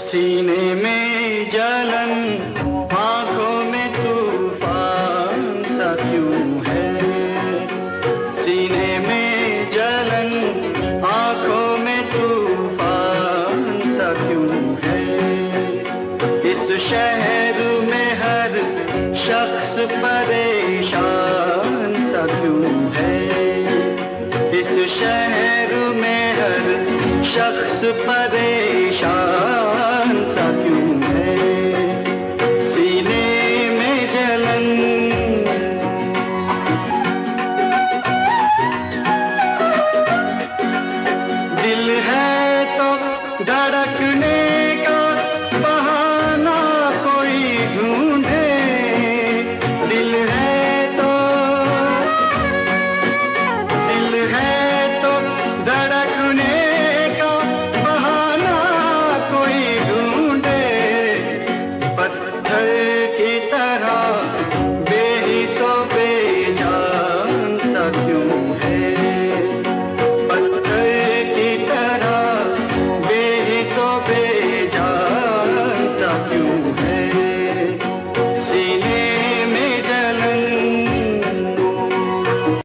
सीने में जलन, आंखों में तूफान सा क्यों है। सीने में जलन, आंखों में तूफान सा क्यों है। इस शहर में हर शख्स परेशान सा क्यों है। इस शहर में हर शख्स परेशान सा क्यों है। सीने में जलन, दिल है तो धड़कने का